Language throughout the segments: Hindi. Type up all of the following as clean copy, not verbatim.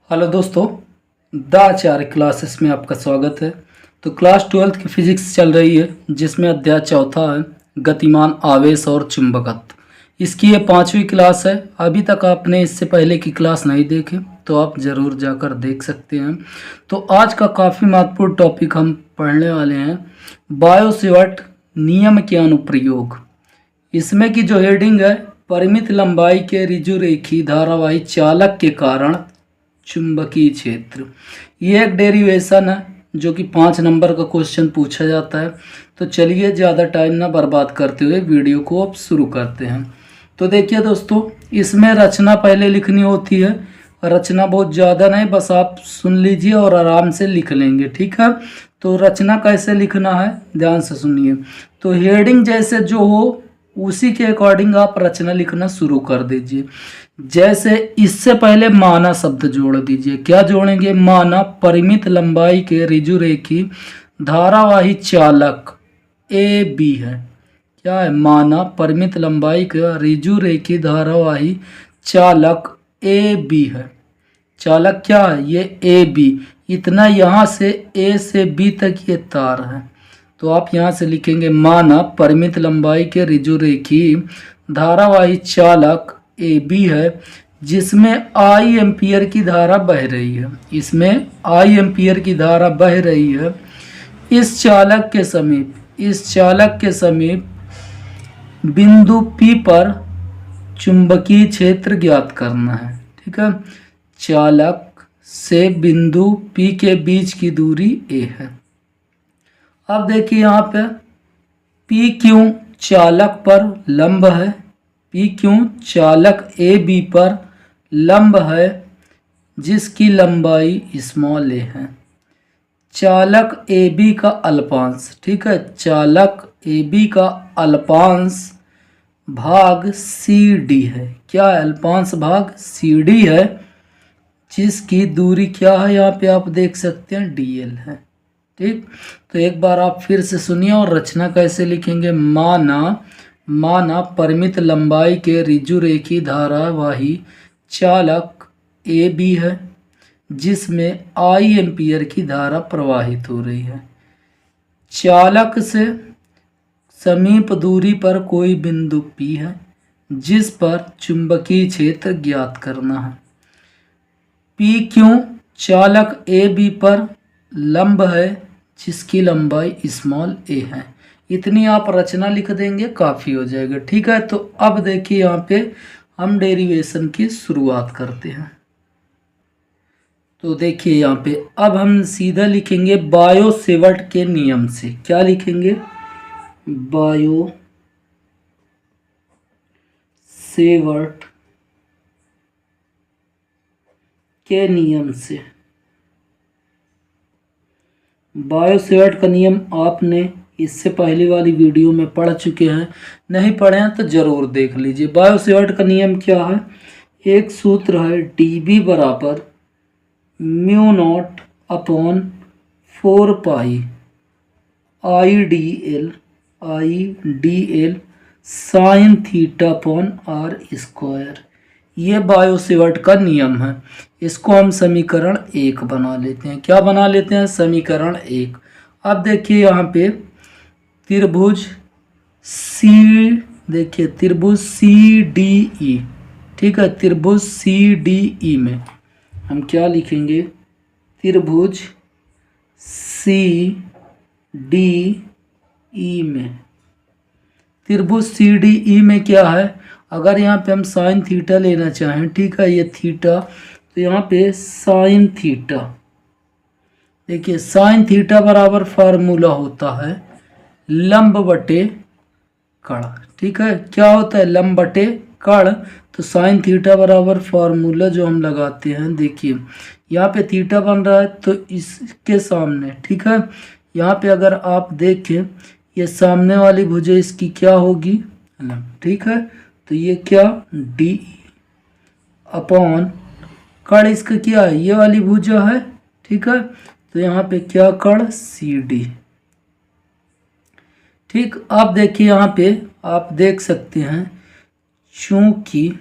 हेलो दोस्तों, द आचार्य क्लासेस में आपका स्वागत है। तो क्लास 12th की फिजिक्स चल रही है, जिसमें अध्याय चौथा है गतिमान आवेश और चुंबकत्व। इसकी ये 5वीं क्लास है। अभी तक आपने इससे पहले की क्लास नहीं देखी तो आप ज़रूर जाकर देख सकते हैं। तो आज का काफ़ी महत्वपूर्ण टॉपिक हम पढ़ने वाले हैं, बायो-सेवर्ट नियम के अनुप्रयोग। इसमें की जो हेडिंग है, परिमित लंबाई के ऋजुरेखी धारावाही चालक के कारण चुंबकीय क्षेत्र। ये एक डेरिवेशन है जो कि 5 नंबर का क्वेश्चन पूछा जाता है। तो चलिए ज़्यादा टाइम ना बर्बाद करते हुए वीडियो को अब शुरू करते हैं। तो देखिए दोस्तों, इसमें रचना पहले लिखनी होती है। रचना बहुत ज़्यादा नहीं, बस आप सुन लीजिए और आराम से लिख लेंगे, ठीक है। तो रचना कैसे लिखना है ध्यान से सुनिए। तो हेडिंग जैसे जो हो उसी के अकॉर्डिंग आप रचना लिखना शुरू कर दीजिए। जैसे इससे पहले माना शब्द जोड़ दीजिए। क्या जोड़ेंगे? माना परिमित लंबाई के ऋजुरेखी धारावाही चालक ए बी है। क्या है? माना परिमित लंबाई का ऋजुरेखी धारावाही चालक ए बी है। चालक क्या है? ये ए बी। इतना यहाँ से ए से बी तक ये तार है। तो आप यहाँ से लिखेंगे माना परिमित लंबाई के ऋजुरेखी धारावाही चालक ए बी है, जिसमें आई एम्पियर की धारा बह रही है। इसमें आई एम्पियर की धारा बह रही है। इस चालक के समीप बिंदु P पर चुंबकीय क्षेत्र ज्ञात करना है, ठीक है। चालक से बिंदु P के बीच की दूरी a है। अब देखिए यहाँ पे पी क्यू चालक पर लंब है। पी क्यू चालक ए बी पर लंब है, जिसकी लंबाई स्मॉल ए है। चालक ए बी का अल्पांश, ठीक है, चालक ए बी का अल्पांश भाग सी डी है। क्या है? अल्पांश भाग सी डी है, जिसकी दूरी क्या है यहाँ पे आप देख सकते हैं डी एल है, ठीक। तो एक बार आप फिर से सुनिए और रचना कैसे लिखेंगे। माना परिमित लंबाई के ऋजुरेखी धारावाही चालक ए बी है, जिसमें आई एम्पियर की धारा प्रवाहित हो रही है। चालक से समीप दूरी पर कोई बिंदु P है, जिस पर चुंबकीय क्षेत्र ज्ञात करना है। पी क्यों चालक ए बी पर लंब है, जिसकी लंबाई स्मॉल ए है। इतनी आप रचना लिख देंगे, काफ़ी हो जाएगा, ठीक है। तो अब देखिए यहाँ पे हम डेरिवेशन की शुरुआत करते हैं। तो देखिए यहाँ पे अब हम सीधा लिखेंगे बायो-सेवर्ट के नियम से। क्या लिखेंगे? बायो-सेवर्ट के नियम से। बायो-सेवर्ट का नियम आपने इससे पहले वाली वीडियो में पढ़ चुके हैं। नहीं पढ़े हैं तो ज़रूर देख लीजिए। बायो-सेवर्ट का नियम क्या है? एक सूत्र है dB बराबर mu naught upon 4 pi I D L sine theta upon R square. ये बायो-सेवर्ट का नियम है। इसको हम समीकरण 1 बना लेते हैं। क्या बना लेते हैं? समीकरण 1। अब देखिए यहाँ पे त्रिभुज सी डी ई, ठीक है। त्रिभुज सी डी ई में हम क्या लिखेंगे? त्रिभुज सी डी ई में, त्रिभुज सी डी ई में क्या है? अगर यहाँ पे हम साइन थीटा लेना चाहें, ठीक है, ये थीटा, तो यहाँ पे साइन थीटा, देखिए साइन थीटा बराबर फार्मूला होता है लंब बटे कड़, ठीक है। क्या होता है? लंब बटे कड़। तो साइन थीटा बराबर फार्मूला जो हम लगाते हैं, देखिए यहाँ पे थीटा बन रहा है तो इसके सामने, ठीक है, यहाँ पे अगर आप देखें ये सामने वाली भुजा इसकी क्या होगी? ठीक है। तो ये क्या? डी अपॉन कड़ इसका क्या है? ये वाली भुजा है, ठीक है। तो यहाँ पे क्या कड़? सी डी, ठीक। आप देखिए यहाँ पे आप देख सकते हैं, चूंकि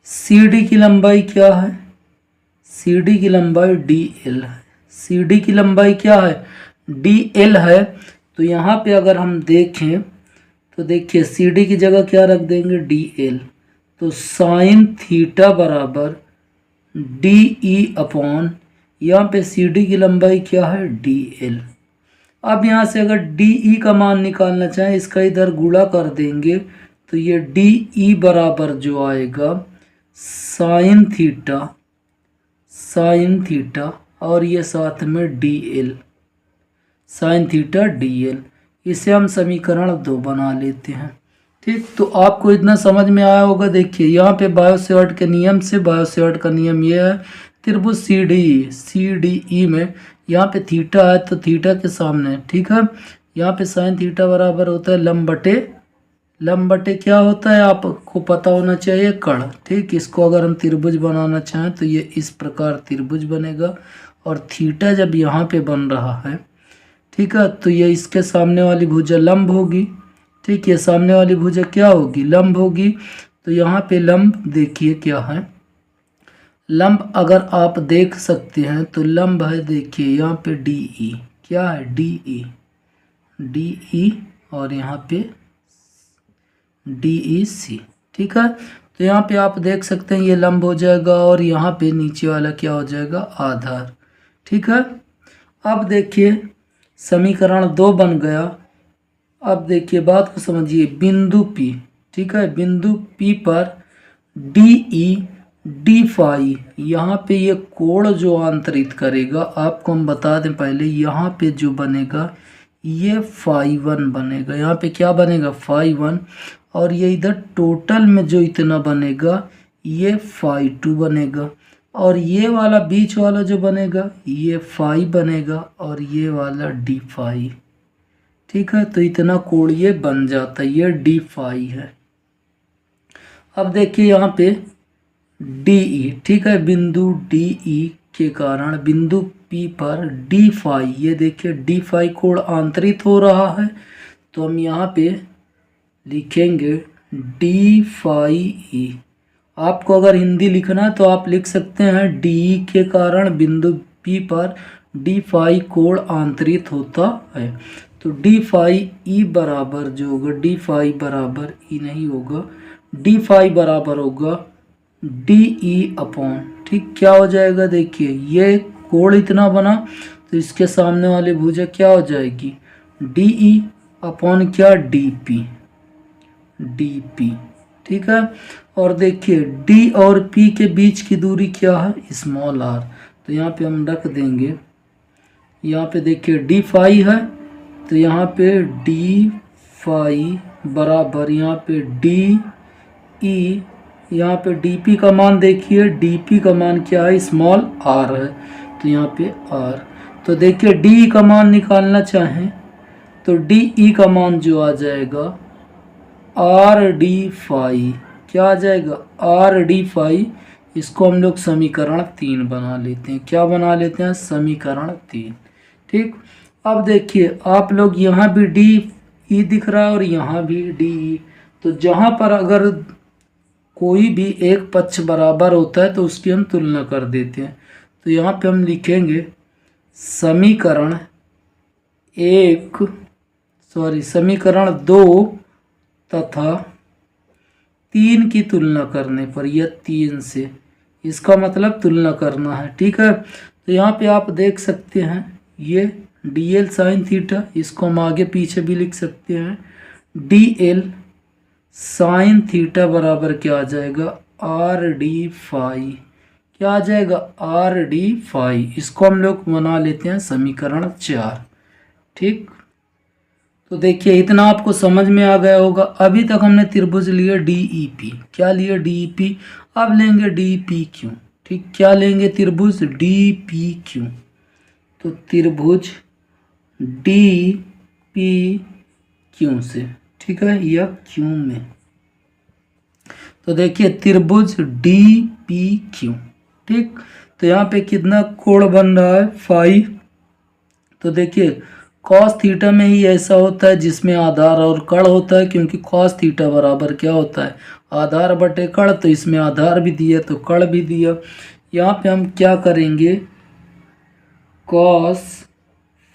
सी डी की लंबाई क्या है? सी डी की लंबाई डी एल है। सी डी की लंबाई क्या है? डी एल है। तो यहाँ पे अगर हम देखें तो देखिए सी डी की जगह क्या रख देंगे? D L. तो साइन थीटा बराबर डी ई अपॉन, यहाँ पे सी डी की लंबाई क्या है? D L. अब यहाँ से अगर डी ई का मान निकालना चाहें, इसका इधर गुणा कर देंगे तो ये डी ई बराबर जो आएगा साइन थीटा और ये साथ में D L, sine theta D L. इसे हम समीकरण 2 बना लेते हैं। ठीक, तो आपको इतना समझ में आया होगा। देखिए यहाँ पे बायो-सेवर्ट के नियम से, बायो-सेवर्ट का नियम ये है, त्रिभुज सी डी ई में यहाँ पे थीटा है तो थीटा के सामने, ठीक है, यहाँ पे साइन थीटा बराबर होता है लंब बटे क्या होता है आपको पता होना चाहिए? कर्ण। ठीक, इसको अगर हम त्रिभुज बनाना चाहें तो ये इस प्रकार त्रिभुज बनेगा और थीटा जब यहाँ पे बन रहा है, ठीक है, तो ये इसके सामने वाली भुजा लंब होगी। ठीक, ये सामने वाली भुजा क्या होगी? लंब होगी। तो यहाँ पे लंब देखिए क्या है, लंब अगर आप देख सकते हैं तो लंब है, देखिए यहाँ पे डी ई, क्या है? डी ई और यहाँ पे डी ई सी। ठीक है, तो यहाँ पे आप देख सकते हैं ये लंब हो जाएगा और यहाँ पे नीचे वाला क्या हो जाएगा? आधार। ठीक है, अब देखिए समीकरण 2 बन गया। अब देखिए बात को समझिए, बिंदु P, ठीक है, बिंदु P पर डी ई डी फाई, यहाँ पे ये कोण जो आंतरित करेगा, आपको हम बता दें पहले, यहाँ पे जो बनेगा ये फाई 1 बनेगा। यहाँ पे क्या बनेगा? फाई 1। और ये इधर टोटल में जो इतना बनेगा ये फाई 2 बनेगा। और ये वाला बीच वाला जो बनेगा ये फाई बनेगा और ये वाला डी फाई। ठीक है, तो इतना कोण ये बन जाता है, ये डी फाई है। अब देखिए यहाँ पे डी ई, ठीक है, बिंदु डी ई के कारण बिंदु P पर डी फाई, ये देखिए डी फाई कोण आंतरित हो रहा है। तो हम यहाँ पे लिखेंगे डी फाई ई। आपको अगर हिंदी लिखना है तो आप लिख सकते हैं डी ई के कारण बिंदु P पर डी फाई कोण आंतरित होता है। तो डी फाई ई बराबर जो होगा, डी फाई बराबर ई नहीं होगा, डी फाई बराबर होगा डी ई अपॉन, ठीक, क्या हो जाएगा? देखिए ये कोण इतना बना तो इसके सामने वाली भुजा क्या हो जाएगी? डी ई अपॉन क्या? D P. ठीक है, और देखिए डी और पी के बीच की दूरी क्या है? Small R. तो यहाँ पे हम रख देंगे, यहाँ पे देखिए डी फाई है तो यहाँ पे डी फाई बराबर यहाँ पे डी ई, यहाँ पे डी पी का मान देखिए, डी पी का मान क्या है? स्मॉल आर है, तो यहाँ पे आर। तो देखिए डी का मान निकालना चाहें तो डी ई का मान जो आ जाएगा आर डी फाई, क्या आ जाएगा? R D phi. इसको हम लोग समीकरण 3 बना लेते हैं। क्या बना लेते हैं? समीकरण 3। ठीक, अब देखिए आप लोग यहाँ भी डी ई दिख रहा है और यहाँ भी डी ई, तो जहाँ पर अगर कोई भी एक पक्ष बराबर होता है तो उसकी हम तुलना कर देते हैं। तो यहाँ पे हम लिखेंगे समीकरण 2 तथा 3 की तुलना करने पर, यह 3 से, इसका मतलब तुलना करना है। ठीक है, तो यहाँ पे आप देख सकते हैं ये डी एल साइन थीटा, इसको हम आगे पीछे भी लिख सकते हैं। डी एल साइन थीटा बराबर क्या आ जाएगा? आर डी फाई, क्या आ जाएगा? R D phi. इसको हम लोग बना लेते हैं समीकरण 4। ठीक, तो देखिए इतना आपको समझ में आ गया होगा। अभी तक हमने त्रिभुज लिया डी ई पी, क्या लिया? D E P. अब लेंगे डी पी क्यू। ठीक, क्या लेंगे? त्रिभुज डी पी क्यू। तो त्रिभुज डी पी क्यू से, ठीक है, या क्यू में, तो देखिए त्रिभुज डी पी क्यू। ठीक, तो यहाँ पे कितना कोण बन रहा है? फाई। तो देखिए कॉस थीटा में ही ऐसा होता है जिसमें आधार और कर्ण होता है, क्योंकि कॉस थीटा बराबर क्या होता है? आधार बटे कर्ण। तो इसमें आधार भी दिया तो कर्ण भी दिया। यहाँ पे हम क्या करेंगे, कॉस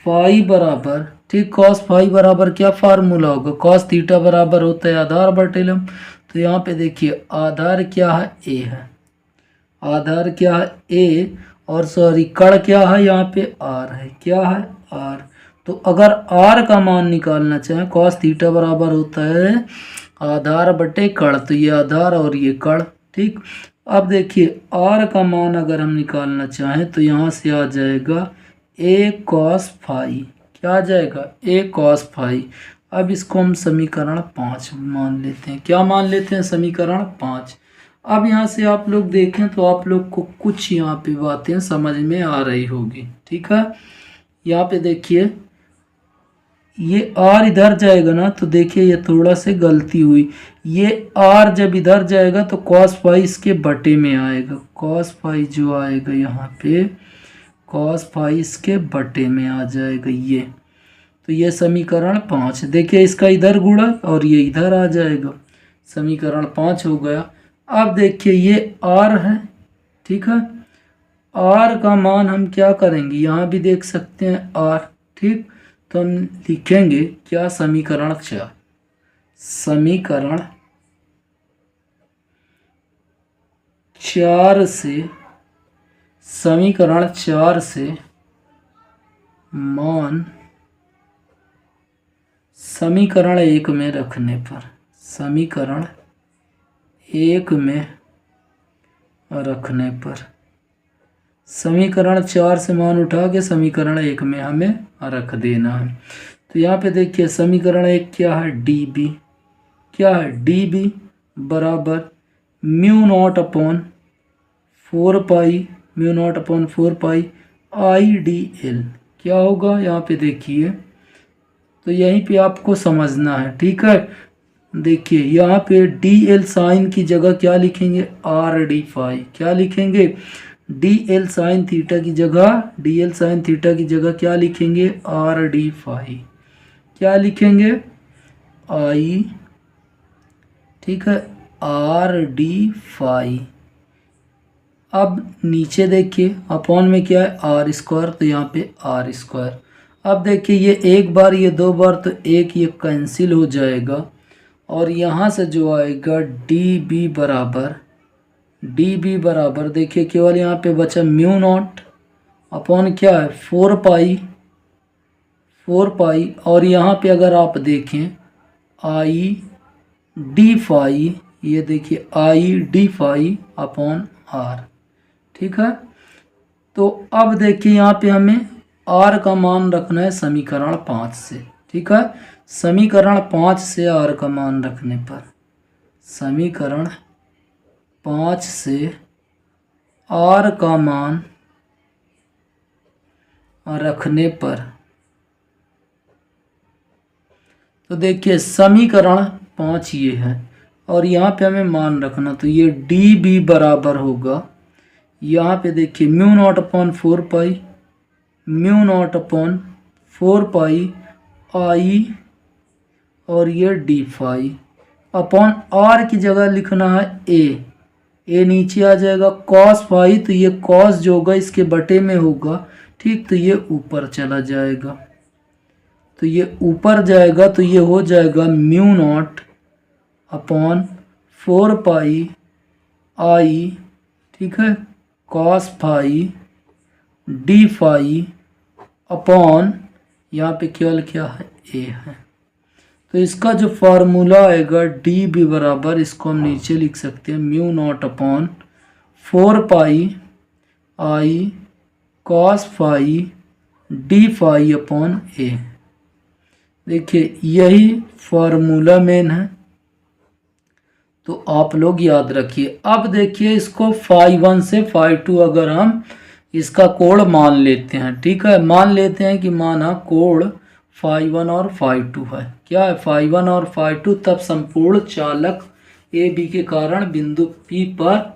फाई बराबर, ठीक, कॉस फाई बराबर क्या फार्मूला होगा, कॉस थीटा बराबर होता है आधार बटे लंब। तो यहाँ पे देखिए आधार क्या है, ए है, आधार क्या है ए, और सॉरी कण क्या है यहाँ पे आर है, क्या है आर। तो अगर आर का मान निकालना चाहें, कॉस थीटा बराबर होता है आधार बटे कण, तो ये आधार और ये कण, ठीक। अब देखिए आर का मान अगर हम निकालना चाहें तो यहाँ से आ जाएगा ए कॉस फाई, क्या आ जाएगा ए कॉस फाई। अब इसको हम समीकरण 5 मान लेते हैं, क्या मान लेते हैं, समीकरण 5। अब यहाँ से आप लोग देखें तो आप लोग को कुछ यहाँ पे बातें समझ में आ रही होगी, ठीक है। यहाँ पे देखिए ये आर इधर जाएगा ना, तो देखिए ये थोड़ा से गलती हुई, ये आर जब इधर जाएगा तो कॉस फाई इसके बटे में आएगा, कॉस फाई जो आएगा यहाँ पे कॉस फाई इसके बटे में आ जाएगा ये। तो ये समीकरण 5, देखिए इसका इधर गुणा और ये इधर आ जाएगा, समीकरण 5 हो गया। अब देखिए ये आर है, ठीक है, आर का मान हम क्या करेंगे, यहाँ भी देख सकते हैं आर, ठीक। तो हम लिखेंगे क्या, समीकरण 4, समीकरण 4 से, समीकरण 4 से मान समीकरण 1 में रखने पर, समीकरण 1 में रखने पर, समीकरण 4 से मान उठा के समीकरण 1 में हमें रख देना है। तो यहाँ पे देखिए समीकरण 1 क्या है, डी बी, क्या है डी बी बराबर mu naught upon 4 pi, mu naught upon 4 pi I D L, क्या होगा यहाँ पे देखिए, तो यहीं पे आपको समझना है, ठीक है। देखिए यहाँ पे डी एल साइन की जगह क्या लिखेंगे, आर डी फाई, क्या लिखेंगे, डी एल साइन थीटा की जगह, डी एल साइन थीटा की जगह क्या लिखेंगे, आर डी फाई, क्या लिखेंगे आई, ठीक है, आर डी फाई। अब नीचे देखिए अपॉन में क्या है आर स्क्वायर, तो यहाँ पे आर स्क्वायर। अब देखिए ये एक बार ये दो बार तो एक ये कैंसिल हो जाएगा, और यहाँ से जो आएगा डी बी बराबर, डी बी बराबर देखिए केवल यहाँ पे बचा म्यू नॉट अपॉन क्या है 4 पाई, 4 पाई, और यहाँ पे अगर आप देखें आई डी फाई, ये देखिए I D phi upon R, ठीक है। तो अब देखिए यहाँ पे हमें आर का मान रखना है समीकरण 5 से, ठीक है, समीकरण 5 से आर का मान रखने पर, समीकरण 5 से आर का मान रखने पर, तो देखिए समीकरण 5 ये है और यहाँ पे हमें मान रखना, तो ये डी बी बराबर होगा, यहाँ पे देखिए म्यू नॉट अपॉन 4 पाई, म्यू नॉट अपॉन 4 पाई आई, और ये डी फाई अपॉन आर की जगह लिखना है ए नीचे आ जाएगा कॉस फाई, तो ये कॉस जो होगा इसके बटे में होगा, ठीक, तो ये ऊपर चला जाएगा, तो ये ऊपर जाएगा, तो ये हो जाएगा mu naught upon 4 pi I, ठीक है, cos phi D phi upon यहाँ पे केवल क्या है ए है। तो इसका जो फार्मूला आएगा डी बी बराबर, इसको हम नीचे लिख सकते हैं mu naught upon 4 pi I cos phi D phi upon A. देखिए यही फार्मूला मेन है, तो आप लोग याद रखिए। अब देखिए इसको फाई 1 से फाई 2 अगर हम इसका कोण मान लेते हैं, ठीक है, मान लेते हैं कि माना कोण फाई 1 और फाई 2 है, क्या है फाई 1 और फाई 2, तब संपूर्ण चालक ए बी के कारण बिंदु पी पर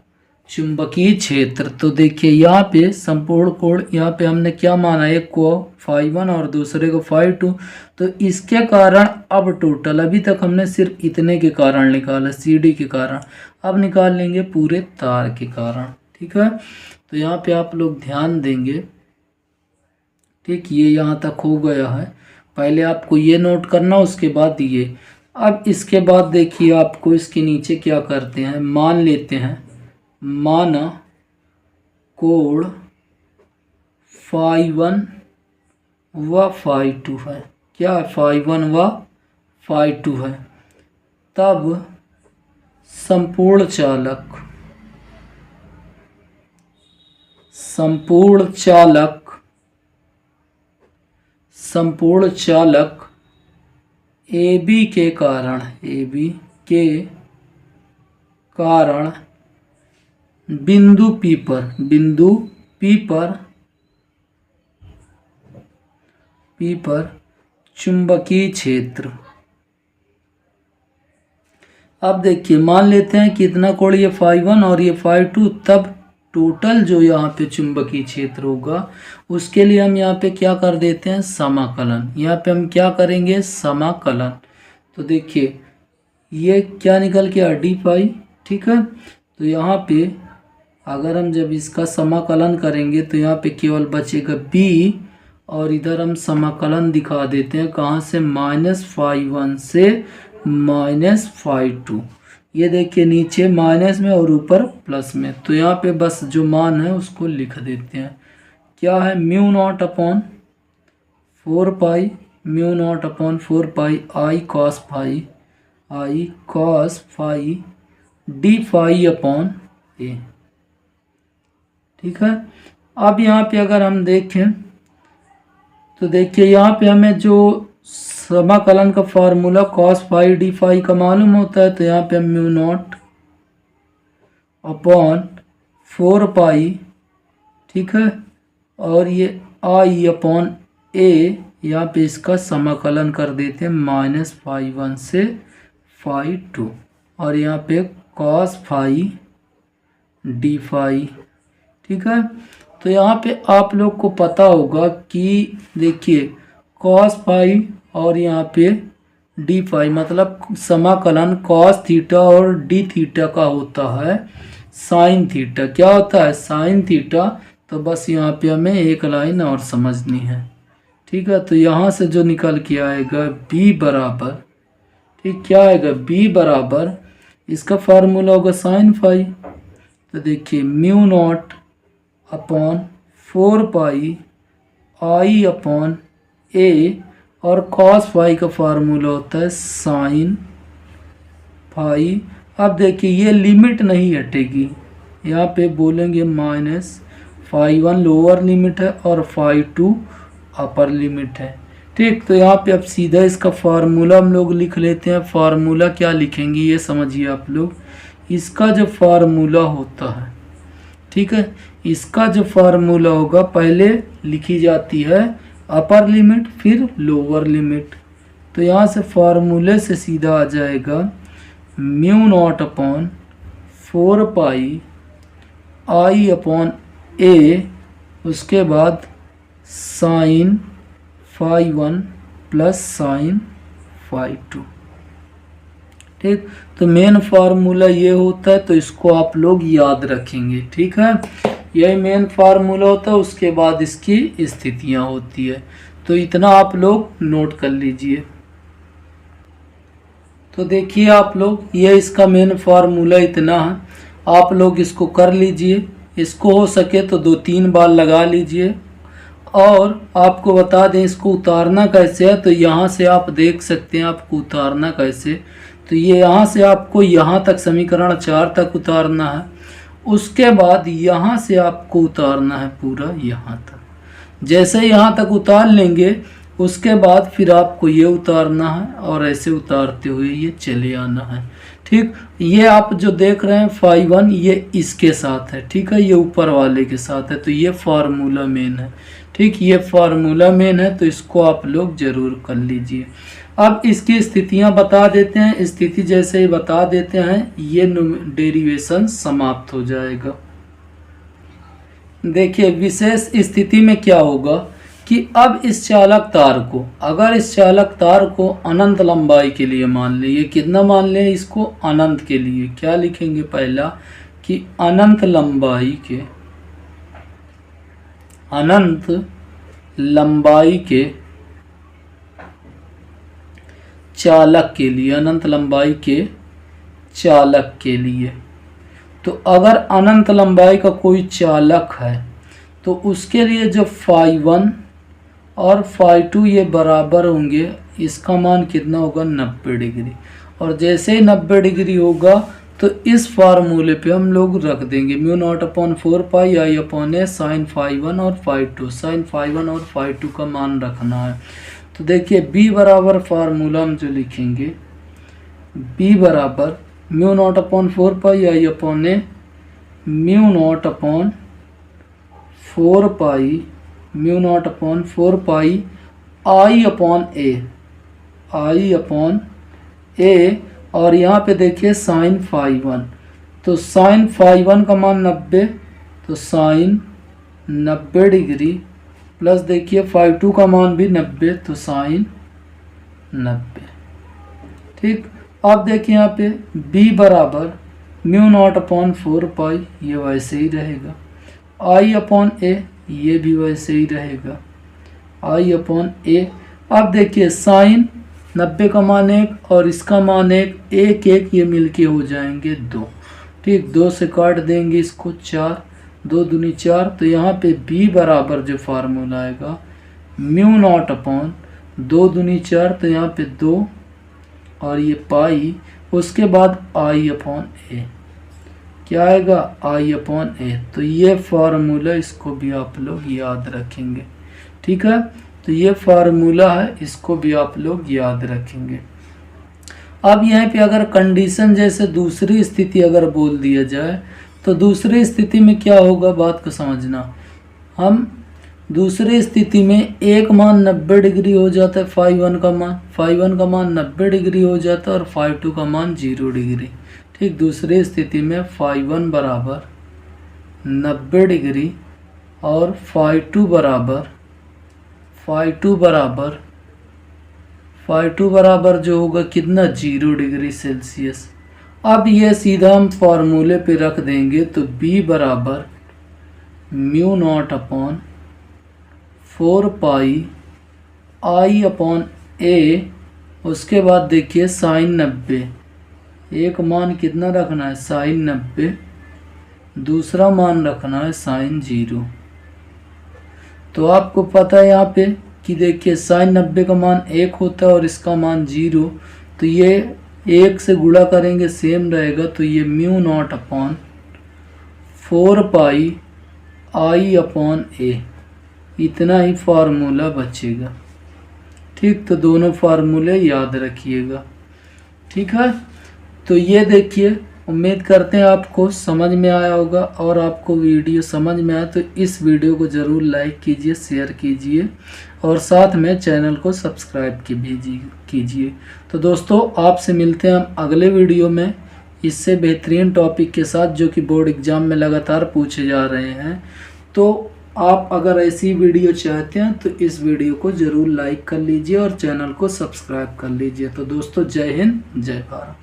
चुंबकीय क्षेत्र। तो देखिए यहाँ पे संपूर्ण कोण, यहाँ पे हमने क्या माना, एक को फाई 1 और दूसरे को फाई 2, तो इसके कारण अब टोटल, अभी तक हमने सिर्फ इतने के कारण निकाला सी डी के कारण, अब निकाल लेंगे पूरे तार के कारण, ठीक है। तो यहाँ पे आप लोग ध्यान देंगे। ठीक, ये यहाँ तक हो गया है। पहले आपको ये नोट करना, उसके बाद ये। अब इसके बाद देखिए आपको इसके नीचे क्या करते हैं, मान लेते हैं। माना कोण φ1 व φ2 है। क्या है, φ1 व φ2 है। तब संपूर्ण चालक AB के कारण बिंदु P पर चुंबकीय क्षेत्र। अब देखिए, मान लेते हैं कितना कोण, ये φ1 और ये φ2। तब टोटल जो यहाँ पे चुंबकीय क्षेत्र होगा उसके लिए हम यहाँ पे क्या कर देते हैं, समाकलन। यहाँ पे हम क्या करेंगे, समाकलन। तो देखिए ये क्या निकल के डी फाई। ठीक है, तो यहाँ पे अगर हम जब इसका समाकलन करेंगे तो यहाँ पे केवल बचेगा b, और इधर हम समाकलन दिखा देते हैं कहाँ से, -φ1 से -φ2। ये देखिए नीचे माइनस में और ऊपर प्लस में। तो यहाँ पे बस जो मान है उसको लिख देते हैं। क्या है, μ0/4π I cos phi d phi upon a। ठीक है, अब यहाँ पे अगर हम देखें तो देखिए यहाँ पे हमें जो समाकलन का formula cos phi d phi का मालूम होता है। तो यहाँ पे हम μ0/4π, ठीक है, और ये I/a, यहाँ पे इसका समाकलन कर देते हैं -φ1 से φ2, और यहाँ पे cos phi d phi। ठीक है, तो यहाँ पे आप लोग को पता होगा कि देखिए cos phi और यहाँ पे d phi, मतलब समाकलन cos थीटा और d थीटा का होता है sin थीटा। क्या होता है, sin थीटा। तो बस यहाँ पे हमें एक लाइन और समझनी है। ठीक है, तो यहाँ से जो निकल के आएगा b बराबर, ठीक, क्या आएगा, b बराबर, इसका फार्मूला होगा sin phi। तो देखिए μ0/4π I/a, और cos phi का फार्मूला होता है sin phi। अब देखिए ये लिमिट नहीं हटेगी, यहाँ पे बोलेंगे -φ1 लोअर लिमिट है और φ2 अपर लिमिट है। ठीक, तो यहाँ पे अब सीधा इसका फार्मूला हम लोग लिख लेते हैं। फार्मूला क्या लिखेंगे ये समझिए आप लोग। इसका जो फार्मूला होता है, ठीक है, इसका जो फार्मूला होगा पहले लिखी जाती है अपर लिमिट फिर लोअर लिमिट। तो यहाँ से फार्मूले से सीधा आ जाएगा μ0/4π I/a, उसके बाद sin φ1 प्लस sin φ2। ठीक, तो मेन फार्मूला ये होता है, तो इसको आप लोग याद रखेंगे। ठीक है, यही मेन फार्मूला होता है, उसके बाद इसकी स्थितियां होती है। तो इतना आप लोग नोट कर लीजिए। तो देखिए आप लोग, ये इसका मेन फार्मूला इतना है, आप लोग इसको कर लीजिए। इसको हो सके तो 2-3 बार लगा लीजिए। और आपको बता दें इसको उतारना कैसे है। तो यहाँ से आप देख सकते हैं आपको उतारना कैसे। तो ये यहाँ से आपको यहाँ तक समीकरण 4 तक उतारना है। उसके बाद यहाँ से आपको उतारना है पूरा यहाँ तक। जैसे यहाँ तक उतार लेंगे उसके बाद फिर आपको ये उतारना है और ऐसे उतारते हुए ये चले आना है। ठीक, ये आप जो देख रहे हैं φ1 ये इसके साथ है। ठीक है, ये ऊपर वाले के साथ है। तो ये फार्मूला मेन है। ठीक, ये फार्मूला मेन है, तो इसको आप लोग जरूर कर लीजिए। अब इसकी स्थितियां बता देते हैं। स्थिति जैसे ही बता देते हैं ये डेरिवेशन समाप्त हो जाएगा। देखिए विशेष स्थिति में क्या होगा कि अब इस चालक तार को, अगर इस चालक तार को अनंत लंबाई के लिए मान लें, ये कितना मान लें इसको, अनंत के लिए क्या लिखेंगे, पहला कि अनंत लंबाई के अनंत लंबाई के चालक के लिए, अनंत लंबाई के चालक के लिए। तो अगर अनंत लंबाई का कोई चालक है तो उसके लिए जो φ1 और φ2 ये बराबर होंगे, इसका मान कितना होगा 90 डिग्री। और जैसे ही 90 डिग्री होगा तो इस फार्मूले पे हम लोग रख देंगे μ0/4πi/a sin φ1 और φ2। sin φ1 और φ2 का मान रखना है। तो देखिए b बराबर फार्मूला हम जो लिखेंगे, b बराबर μ0/4πi/a μ0/4πi I/a और यहाँ पे देखिए sin φ1, तो sin φ1 का मान 90, तो sin 90 डिग्री प्लस देखिए φ2 का मान भी 90, तो sin 90। ठीक, अब देखिए यहाँ पे b बराबर μ0/4π, ये वैसे ही रहेगा, I/a ये भी वैसे ही रहेगा, I/a। अब देखिए sin 90 का मान 1 और इसका मान 1, 1 1 ये मिलके हो जाएंगे 2। ठीक, 2 से काट देंगे इसको, 4, 2 दूनी 4। तो यहाँ पे b बराबर जो फार्मूला आएगा μ0/2 दूनी 4, तो यहाँ पे 2 और ये पाई, उसके बाद I/a क्या आएगा I/a। तो ये फार्मूला, इसको भी आप लोग याद रखेंगे। ठीक है, तो ये फार्मूला है, इसको भी आप लोग याद रखेंगे। अब यहाँ पे अगर कंडीशन जैसे दूसरी स्थिति अगर बोल दिया जाए तो दूसरी स्थिति में क्या होगा, बात को समझना। हम दूसरी स्थिति में एक मान 90 डिग्री हो जाता है, φ1 का मान 90 डिग्री हो जाता है और φ2 का मान 0 डिग्री। ठीक, दूसरी स्थिति में φ1 बराबर 90 डिग्री और φ2 बराबर जो होगा कितना, 0 डिग्री सेल्सियस। अब ये सीधा हम फार्मूले पे रख देंगे, तो b बराबर μ0/4πi/a, उसके बाद देखिए sin 90, एक मान कितना रखना है sin 90, दूसरा मान रखना है sin 0। तो आपको पता है यहाँ पे कि देखिए sin 90 का मान 1 होता है और इसका मान 0, तो ये 1 से गुणा करेंगे सेम रहेगा, तो ये μ0/4πi/a, इतना ही फार्मूला बचेगा। ठीक, तो दोनों फार्मूले याद रखिएगा। ठीक है, तो ये देखिए, उम्मीद करते हैं आपको समझ में आया होगा, और आपको वीडियो समझ में आया तो इस वीडियो को ज़रूर लाइक कीजिए, शेयर कीजिए और साथ में चैनल को सब्सक्राइब कीजिए। तो दोस्तों, आपसे मिलते हैं हम अगले वीडियो में इससे बेहतरीन टॉपिक के साथ, जो कि बोर्ड एग्ज़ाम में लगातार पूछे जा रहे हैं। तो आप अगर ऐसी वीडियो चाहते हैं तो इस वीडियो को ज़रूर लाइक कर लीजिए और चैनल को सब्सक्राइब कर लीजिए। तो दोस्तों, जय हिंद, जय भारत।